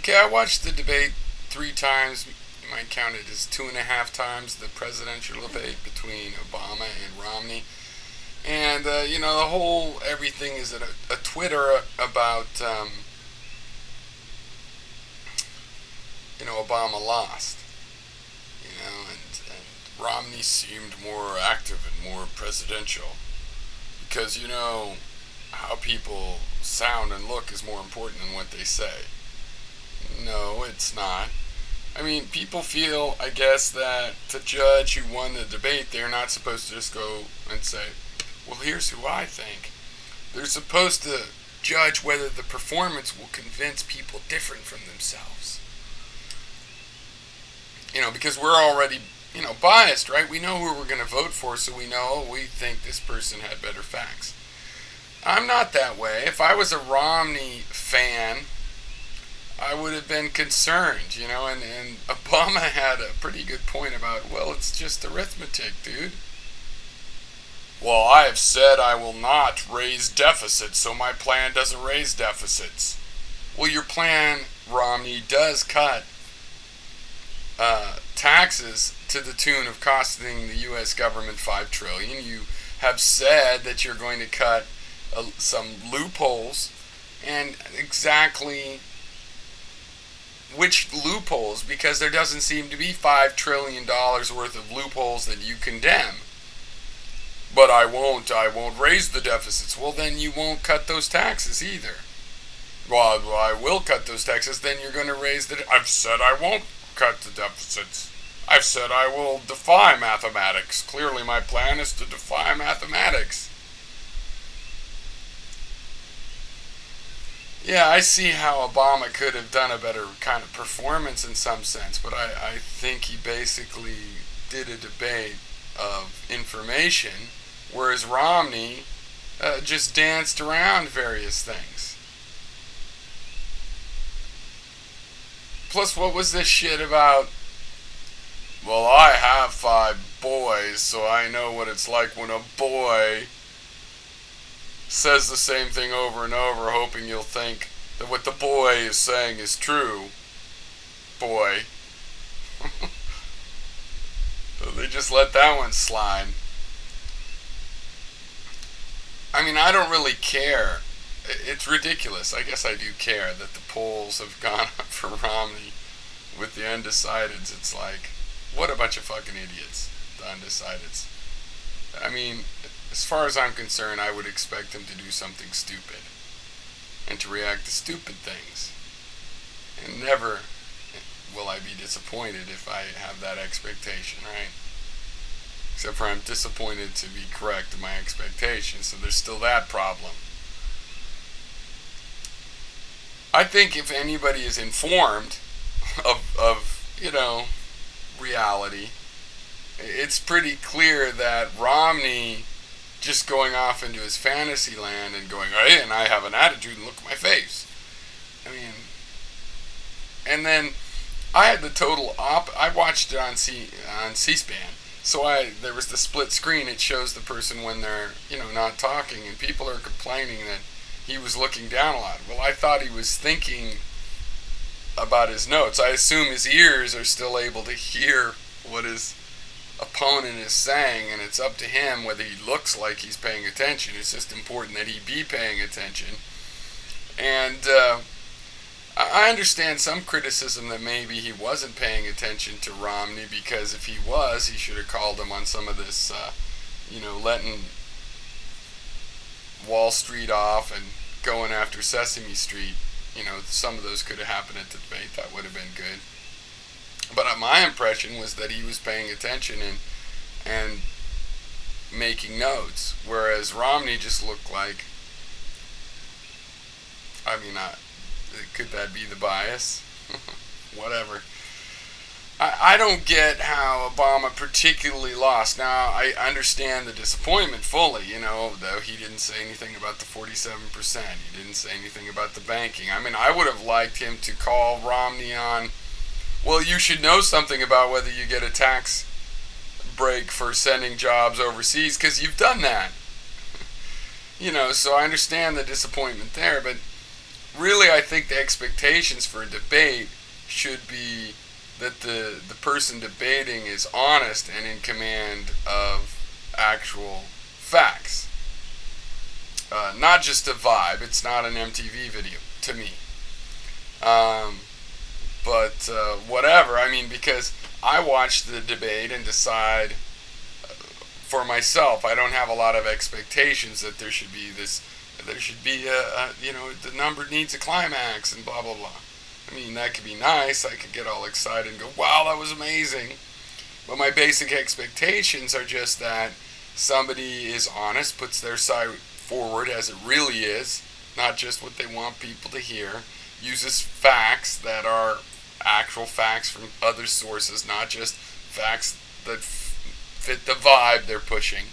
Okay, I watched the debate 3 times. You might count it as 2.5 times the presidential debate between Obama and Romney. And, the whole everything is a Twitter about, Obama lost. And Romney seemed more active and more presidential. Because, how people sound and look is more important than what they say. No, it's not. I mean, people feel, I guess, that the judge who won the debate, they're not supposed to just go and say, well, here's who I think. They're supposed to judge whether the performance will convince people different from themselves. Because we're already, biased, right? We know who we're going to vote for, so we know, we think this person had better facts. I'm not that way. If I was a Romney fan, I would have been concerned, and Obama had a pretty good point about, well, it's just arithmetic, dude. Well, I have said I will not raise deficits, so my plan doesn't raise deficits. Well, your plan, Romney, does cut taxes to the tune of costing the U.S. government $5 trillion. You have said that you're going to cut some loopholes, and exactly which loopholes, because there doesn't seem to be $5 trillion worth of loopholes that you condemn. But I won't raise the deficits. Well, then you won't cut those taxes either. Well, I will cut those taxes, then you're going to raise I've said I won't cut the deficits. I've said I will defy mathematics. Clearly my plan is to defy mathematics. Yeah, I see how Obama could have done a better kind of performance in some sense, but I think he basically did a debate of information, whereas Romney just danced around various things. Plus, what was this shit about, well, I have 5 boys, so I know what it's like when a boy says the same thing over and over, hoping you'll think that what the boy is saying is true. Boy. So they just let that one slide. I mean, I don't really care. It's ridiculous. I guess I do care that the polls have gone up for Romney with the undecideds. It's like, what a bunch of fucking idiots, the undecideds. I mean, as far as I'm concerned, I would expect them to do something stupid and to react to stupid things. And never will I be disappointed if I have that expectation, right? Except for I'm disappointed to be correct in my expectations, so there's still that problem. I think if anybody is informed of reality, it's pretty clear that Romney just going off into his fantasy land and going, hey, and I have an attitude and look at my face. I mean, and then I had the total I watched it on C-SPAN. So there was the split screen. It shows the person when they're, not talking, and people are complaining that he was looking down a lot. Well, I thought he was thinking about his notes. I assume his ears are still able to hear what his opponent is saying, and it's up to him whether he looks like he's paying attention. It's just important that he be paying attention. And I understand some criticism that maybe he wasn't paying attention to Romney, because if he was, he should have called him on some of this, letting Wall Street off and going after Sesame Street. Some of those could have happened at the debate. That would have been good. But my impression was that he was paying attention and making notes, whereas Romney just looked like, could that be the bias? Whatever. I don't get how Obama particularly lost. Now, I understand the disappointment fully, though he didn't say anything about the 47%. He didn't say anything about the banking. I mean, I would have liked him to call Romney on, well, you should know something about whether you get a tax break for sending jobs overseas, because you've done that. So I understand the disappointment there, but really, I think the expectations for a debate should be that the person debating is honest and in command of actual facts. Not just a vibe. It's not an MTV video to me. Um, but whatever. I mean, because I watch the debate and decide for myself. I don't have a lot of expectations that there should be this. There should be the number needs a climax and blah blah blah. I mean, that could be nice. I could get all excited and go, wow, that was amazing. But my basic expectations are just that somebody is honest, puts their side forward as it really is, not just what they want people to hear, uses facts that are actual facts from other sources, not just facts that fit the vibe they're pushing.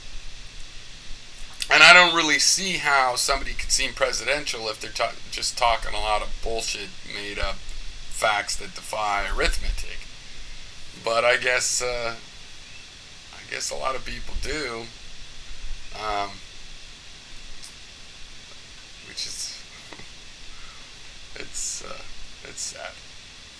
And I don't really see how somebody could seem presidential if they're just talking a lot of bullshit, made up facts that defy arithmetic. But I guess a lot of people do, um, which is it's sad.